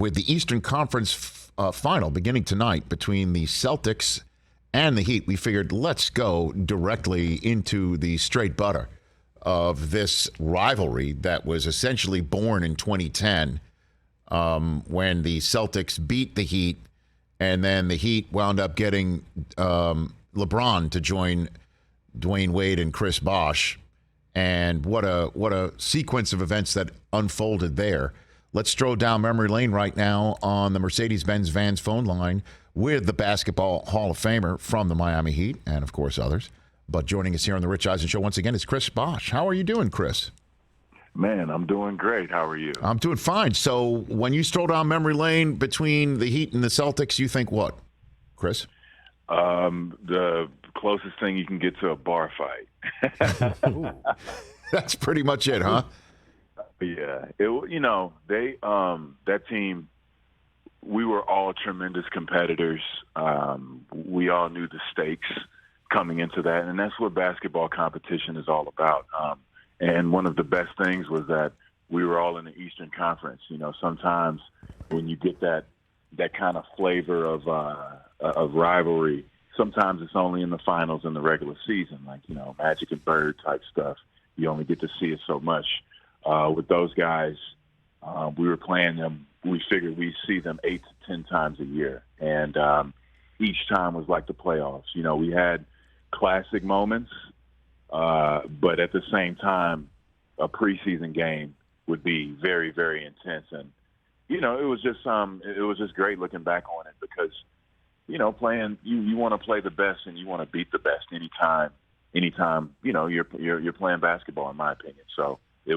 with the Eastern Conference final beginning tonight between the Celtics and the Heat, we figured let's go directly into the straight butter of this rivalry that was essentially born in 2010 when the Celtics beat the Heat, and then the Heat wound up getting LeBron to join Dwyane Wade and Chris Bosh. And what a sequence of events that unfolded there. Let's stroll down memory lane right now on the Mercedes-Benz Vans phone line with the Basketball Hall of Famer from the Miami Heat and, of course, others. But joining us here on the Rich Eisen Show once again is Chris Bosh. How are you doing, Chris? Man, I'm doing great. How are you? I'm doing fine. So when you stroll down memory lane between the Heat and the Celtics, you think what, Chris? The closest thing you can get to a bar fight. That's pretty much it, huh? Yeah. That team, we were all tremendous competitors. We all knew the stakes coming into that, and that's what basketball competition is all about. And one of the best things was that we were all in the Eastern Conference. You know, sometimes when you get that kind of flavor of rivalry, sometimes it's only in the finals in the regular season, like, you know, Magic and Bird type stuff. You only get to see it so much. With those guys, we were playing them. We figured we'd see them 8 to 10 times a year. And each time was like the playoffs. You know, we had classic moments, but at the same time, a preseason game would be very, very intense. And, you know, it was just great looking back on it because, you know, playing, you want to play the best and you want to beat the best anytime, you know, you're playing basketball, in my opinion. So it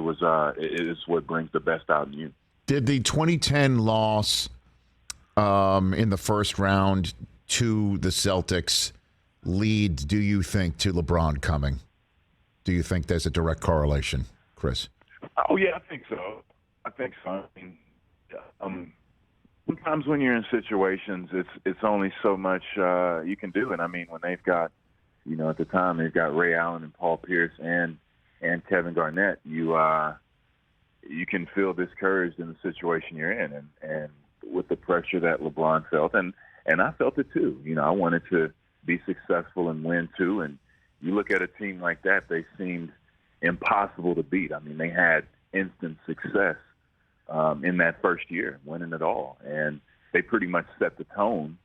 is what brings the best out in you. Did the 2010 loss in the first round to the Celtics lead, do you think, to LeBron coming? Do you think there's a direct correlation, Chris? Oh, yeah, I think so. I mean, sometimes when you're in situations, it's only so much you can do. And, I mean, when they've got, you know, at the time they've got Ray Allen and Paul Pierce and Kevin Garnett, you can feel discouraged in the situation you're in. And with the pressure that LeBron felt, and I felt it too. You know, I wanted to be successful and win too. And you look at a team like that, they seemed impossible to beat. I mean, they had instant success in that first year, winning it all. And they pretty much set the tone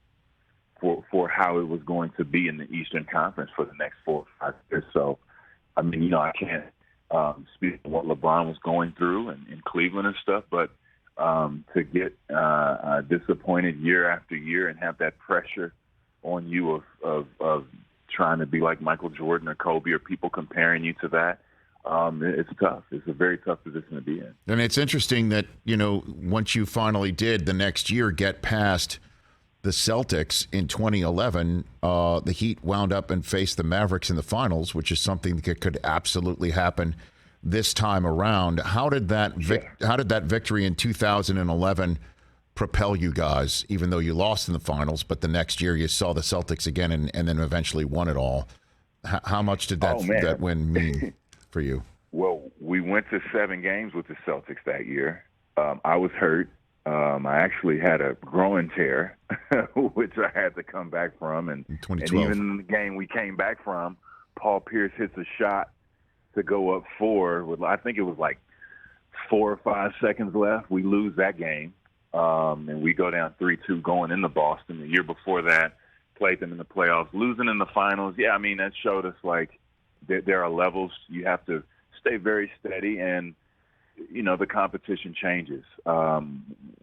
for how it was going to be in the Eastern Conference for the next 4 or 5 years. So, I mean, you know, I can't speak to what LeBron was going through in Cleveland and stuff, but to get disappointed year after year and have that pressure on you of trying to be like Michael Jordan or Kobe or people comparing you to that, it's tough. It's a very tough position to be in. And it's interesting that, you know, once you finally did the next year get past the Celtics in 2011, the Heat wound up and faced the Mavericks in the finals, which is something that could absolutely happen this time around. How did that victory in 2011 propel you guys, even though you lost in the finals, but the next year you saw the Celtics again and then eventually won it all? How much did that win mean for you? Well, we went to 7 games with the Celtics that year. I was hurt. I actually had a groin tear, which I had to come back from. And even in the game we came back from, Paul Pierce hits a shot to go up 4 with, I think it was like 4 or 5 seconds left. We lose that game, and we go down 3-2 going into Boston. The year before that, played them in the playoffs, losing in the finals. Yeah, I mean, that showed us, like, there are levels. You have to stay very steady, and you know, the competition changes.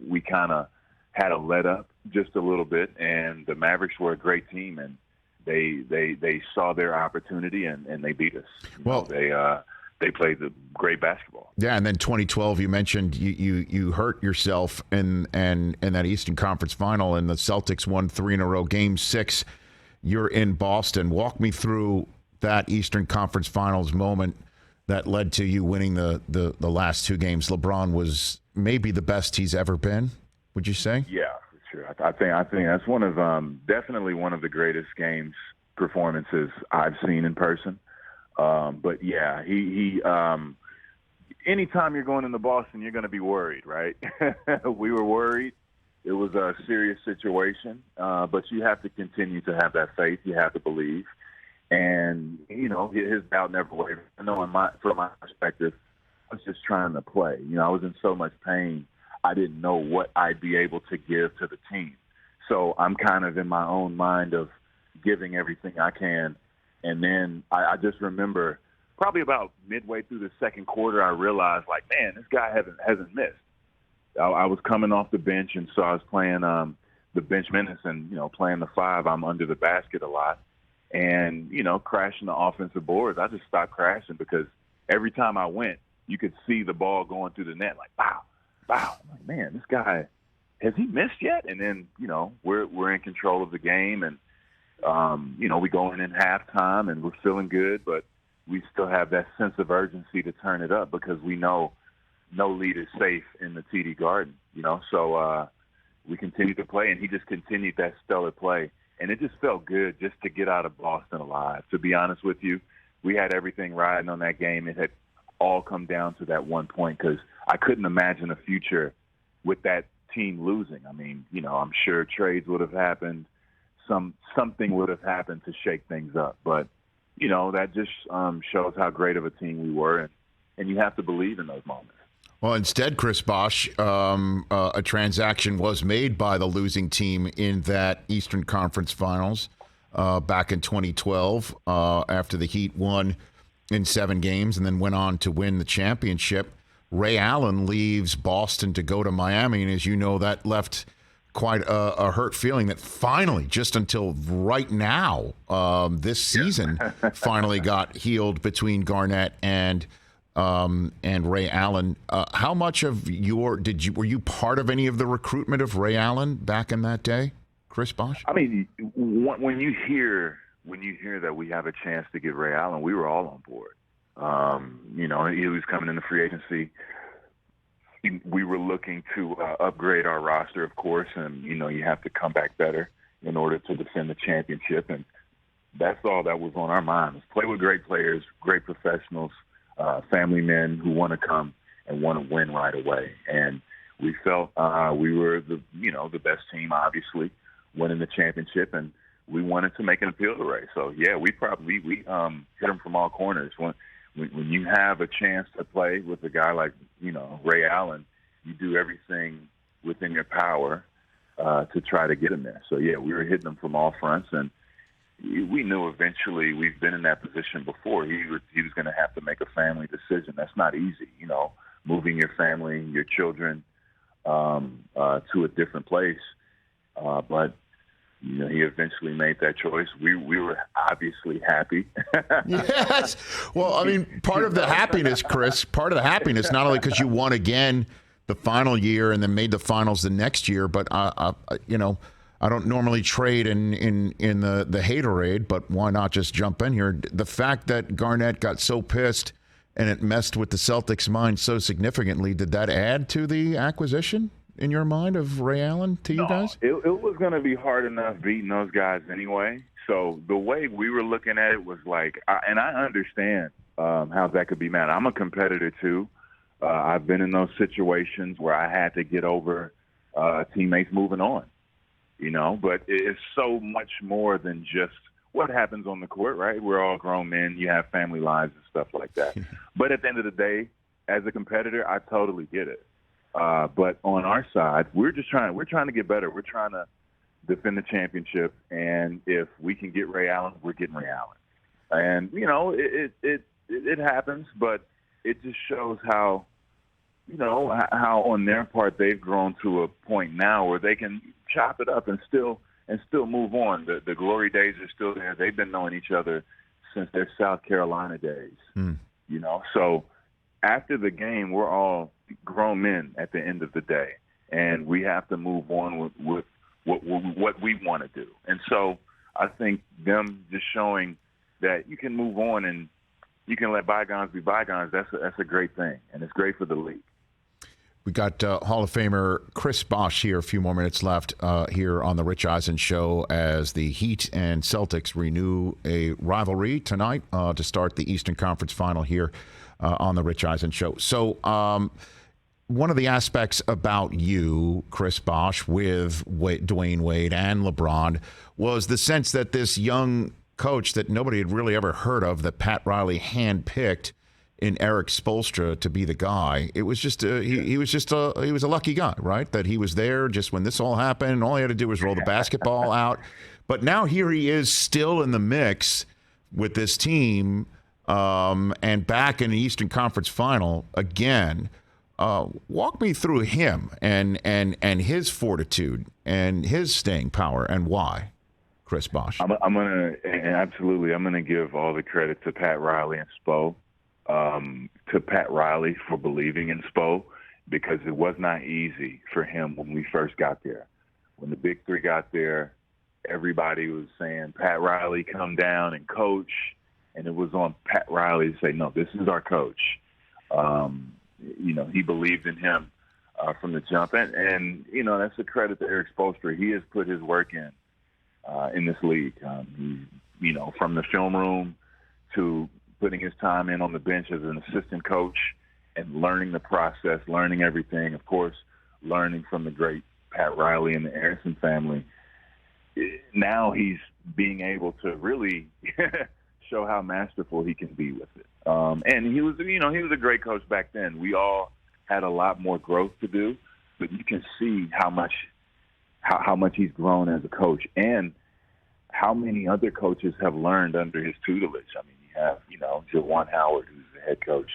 We kind of had a let up just a little bit, and the Mavericks were a great team, and they saw their opportunity and they beat us. They played the great basketball. Yeah, and then 2012, you mentioned you hurt yourself in that Eastern Conference final, and the Celtics won 3 in a row. Game 6, you're in Boston. Walk me through that Eastern Conference Finals moment that led to you winning the last 2 games. LeBron was maybe the best he's ever been, would you say? Yeah, for sure. I think that's one of definitely one of the greatest games performances I've seen in person. But yeah, he anytime you're going into Boston, you're going to be worried, right? We were worried. was a serious situation, but you have to continue to have that faith. You have to believe. And, his doubt never wavered. I know from my perspective, I was just trying to play. I was in so much pain, I didn't know what I'd be able to give to the team. So I'm kind of in my own mind of giving everything I can. And then I just remember probably about midway through the second quarter, I realized, like, man, this guy hasn't missed. I was coming off the bench, and so I was playing the bench minutes and, playing the 5. I'm under the basket a lot. And, crashing the offensive boards. I just stopped crashing because every time I went, you could see the ball going through the net, like, wow. I'm like, man, this guy, has he missed yet? And then, we're in control of the game, and, we go in halftime, and we're feeling good, but we still have that sense of urgency to turn it up because we know no lead is safe in the TD Garden, So we continued to play, and he just continued that stellar play. And it just felt good just to get out of Boston alive. To be honest with you, we had everything riding on that game. It had all come down to that one point because I couldn't imagine a future with that team losing. I mean, I'm sure trades would have happened. Something would have happened to shake things up. But, that just shows how great of a team we were. And you have to believe in those moments. Well, instead, Chris Bosh, a transaction was made by the losing team in that Eastern Conference Finals back in 2012 after the Heat won in 7 games and then went on to win the championship. Ray Allen leaves Boston to go to Miami, and as you know, that left quite a hurt feeling that finally, just until right now, this season, finally got healed between Garnett and Ray Allen. How much of were you part of any of the recruitment of Ray Allen back in that day, Chris Bosh? I mean, when you hear that we have a chance to get Ray Allen, we were all on board. He was coming into free agency. We were looking to upgrade our roster, of course, and you have to come back better in order to defend the championship, and that's all that was on our minds. Play with great players, great professionals. Family men who want to come and want to win right away. And we felt we were the best team, obviously, winning the championship, and we wanted to make an appeal to Ray. So, yeah, we hit him from all corners. When you have a chance to play with a guy like, Ray Allen, you do everything within your power to try to get him there. So, yeah, we were hitting him from all fronts, and we knew eventually, we've been in that position before, he was going to have to make a family decision. That's not easy, moving your family, your children to a different place. But he eventually made that choice. We were obviously happy. Yes. Well, I mean, part of the happiness, Chris, not only because you won again the final year and then made the finals the next year, but I don't normally trade in the haterade, but why not just jump in here? The fact that Garnett got so pissed and it messed with the Celtics' mind so significantly, did that add to the acquisition in your mind of Ray Allen to you guys? It was going to be hard enough beating those guys anyway. So the way we were looking at it was like, and I understand how that could be mad. I'm a competitor too. I've been in those situations where I had to get over teammates moving on. But it's so much more than just what happens on the court, right? We're all grown men. You have family lives and stuff like that. But at the end of the day, as a competitor, I totally get it. But on our side, we're trying to get better. We're trying to defend the championship. And if we can get Ray Allen, we're getting Ray Allen. And, it happens, but it just shows how on their part they've grown to a point now where they can chop it up and still move on. The glory days are still there. They've been knowing each other since their South Carolina days. So after the game, we're all grown men at the end of the day, and we have to move on with what we want to do. And so I think them just showing that you can move on and you can let bygones be bygones, that's a great thing, and it's great for the league. We got Hall of Famer Chris Bosh here. A few more minutes left here on the Rich Eisen Show as the Heat and Celtics renew a rivalry tonight to start the Eastern Conference Final here on the Rich Eisen Show. So one of the aspects about you, Chris Bosh, with Dwyane Wade and LeBron was the sense that this young coach that nobody had really ever heard of, that Pat Riley handpicked in Erik Spoelstra to be the guy. It was just he was a lucky guy, right? That he was there just when this all happened, and all he had to do was roll the basketball out. But now here he is, still in the mix with this team, and back in the Eastern Conference Final again. Walk me through him and his fortitude and his staying power and why, Chris Bosh. I'm gonna give all the credit to Pat Riley and Spo. To Pat Riley for believing in Spo, because it was not easy for him when we first got there. When the Big Three got there, everybody was saying, Pat Riley, come down and coach. And it was on Pat Riley to say, no, this is our coach. He believed in him from the jump. And that's a credit to Erik Spoelstra. He has put his work in this league. From the film room to putting his time in on the bench as an assistant coach and learning the process, learning everything, of course, learning from the great Pat Riley and the Harrison family. Now he's being able to really show how masterful he can be with it. And he was a great coach back then. We all had a lot more growth to do, but you can see how much he's grown as a coach and how many other coaches have learned under his tutelage. I mean, you have, Dwyane Howard, who's the head coach,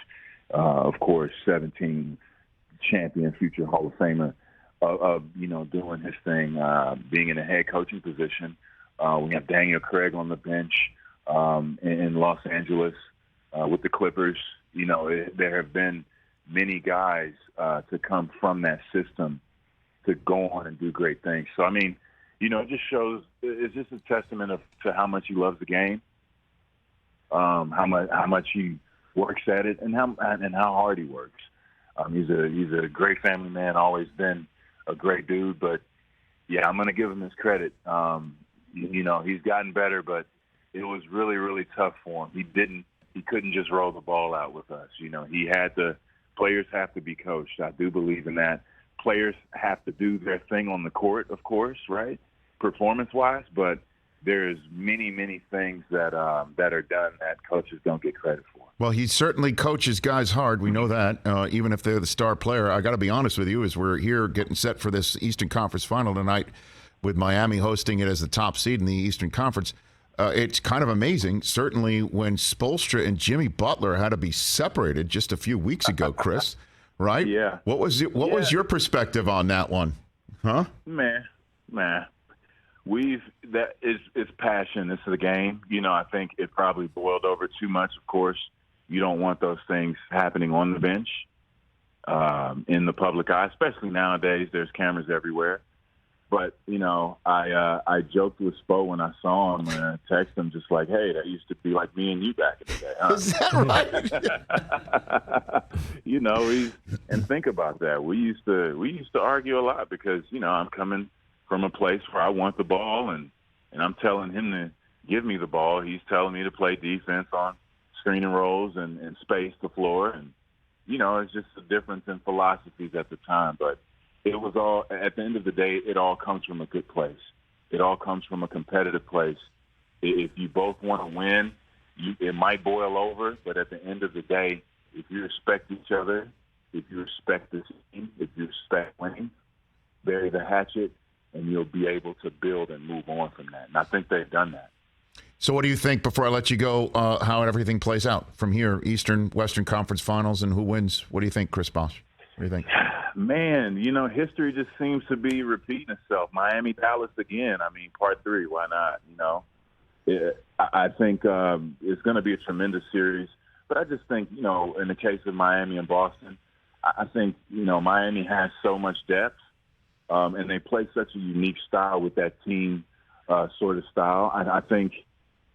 of course, 17 champion, future Hall of Famer, doing his thing, being in a head coaching position. We have Daniel Craig on the bench in Los Angeles with the Clippers. There have been many guys to come from that system to go on and do great things. So, I mean, it just shows, it's just a testament to how much he loves the game, how much he works at it, and how hard he works. He's a great family man, always been a great dude. But yeah, I'm going to give him his credit. He's gotten better, but it was really, really tough for him. He couldn't just roll the ball out with us. Players have to be coached. I do believe in that. Players have to do their thing on the court, of course, right? Performance-wise, but there's many, many things that are done that coaches don't get credit for. Well, he certainly coaches guys hard. We know that, even if they're the star player. I got to be honest with you, as we're here getting set for this Eastern Conference Final tonight with Miami hosting it as the top seed in the Eastern Conference. It's kind of amazing, certainly when Spoelstra and Jimmy Butler had to be separated just a few weeks ago, Chris, right? Yeah. What was your perspective on that one? Huh? Man. It's passion. It's the game. I think it probably boiled over too much, of course. You don't want those things happening on the bench, in the public eye, especially nowadays. There's cameras everywhere. But, I joked with Spo when I saw him, and I texted him just like, hey, that used to be like me and you back in the day, huh? Is that right? And think about that. We used to argue a lot because, I'm coming from a place where I want the ball, and I'm telling him to give me the ball. He's telling me to play defense on screen and rolls and space the floor. And, it's just a difference in philosophies at the time. But it was all, at the end of the day, it all comes from a good place. It all comes from a competitive place. If you both want to win, it might boil over, but at the end of the day, if you respect each other, if you respect the team, if you respect winning, bury the hatchet, and you'll be able to build and move on from that. And I think they've done that. So what do you think, before I let you go, how everything plays out from here, Eastern, Western Conference Finals, and who wins? What do you think, Chris Bosh? What do you think? Man, history just seems to be repeating itself. Miami, Dallas again. I mean, part 3, why not? I think it's going to be a tremendous series. But I just think, in the case of Miami and Boston, I think, Miami has so much depth, and they play such a unique style with that team sort of style. I think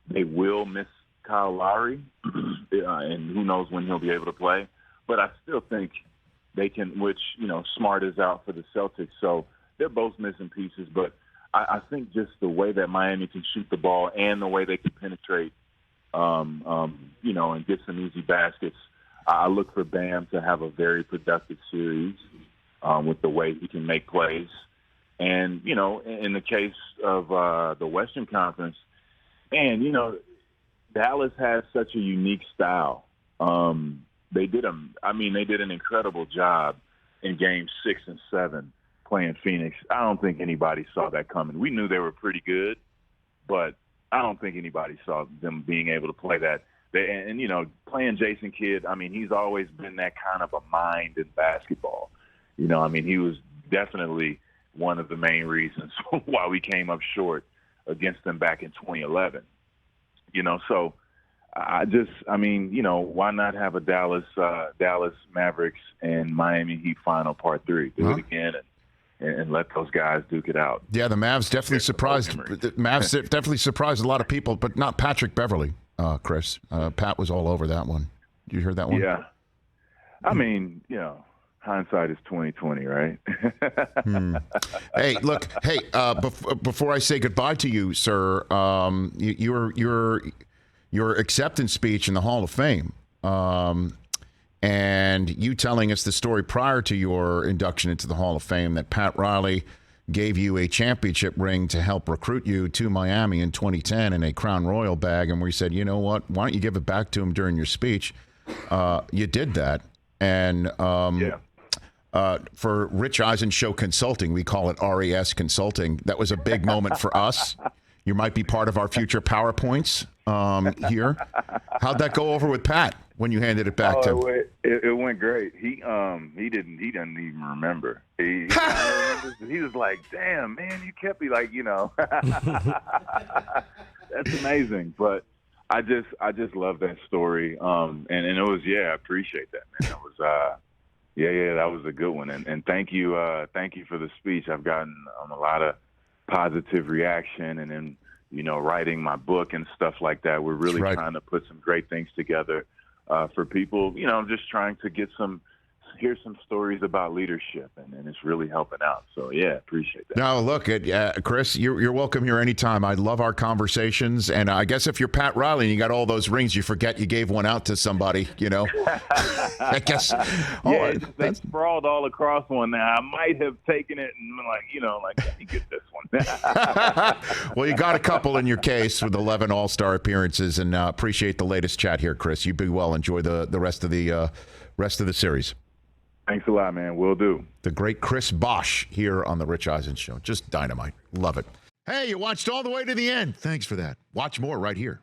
they will miss Kyle Lowry, and who knows when he'll be able to play. But I still think they can, which, Smart is out for the Celtics, so they're both missing pieces. But I think just the way that Miami can shoot the ball and the way they can penetrate, and get some easy baskets, I look for Bam to have a very productive series with the way he can make plays. And, you know, in the case of the Western Conference, man, you know, Dallas has such a unique style. They did an incredible job in Games 6 and 7 playing Phoenix. I don't think anybody saw that coming. We knew they were pretty good, but I don't think anybody saw them being able to play that. And you know, playing Jason Kidd, I mean, he's always been that kind of a mind in basketball. You know, I mean, he was definitely one of the main reasons why we came up short against them back in 2011. You know, so you know, why not have a Dallas Mavericks and Miami Heat final part 3? Do it again and let those guys duke it out. Yeah, the Mavs definitely surprised. The Mavs definitely surprised a lot of people, but not Patrick Beverley, Chris. Pat was all over that one. Did you hear that one? Yeah. I mean, you know, hindsight is 20/20, right? Hey, look. Hey, before I say goodbye to you, sir, your acceptance speech in the Hall of Fame, and you telling us the story prior to your induction into the Hall of Fame that Pat Riley gave you a championship ring to help recruit you to Miami in 2010 in a Crown Royal bag, and we said, you know what, why don't you give it back to him during your speech? You did that, and for Rich Eisen Show Consulting, we call it RES Consulting. That was a big moment for us. You might be part of our future PowerPoints here. How'd that go over with Pat when you handed it back to him? It went great. He didn't even remember. He was like, "Damn, man, you kept me like, you know." That's amazing. But I just love that story. And it was, I appreciate that, man. That was that was a good one. And thank you for the speech. I've gotten a lot of positive reaction, and then, you know, writing my book and stuff like that. We're really trying to put some great things together for people, you know, just trying to hear some stories about leadership, and it's really helping out. So, appreciate that. No, look, Chris, you're welcome here anytime. I love our conversations, and I guess if you're Pat Riley and you got all those rings, you forget you gave one out to somebody, you know. I guess. They sprawled all across one now. I might have taken it and been like, you know, like, let me get this one. Well, you got a couple in your case with 11 All-Star appearances, and appreciate the latest chat here, Chris. You be well. Enjoy the rest of the series. Thanks a lot, man. Will do. The great Chris Bosh here on the Rich Eisen Show. Just dynamite. Love it. Hey, you watched all the way to the end. Thanks for that. Watch more right here.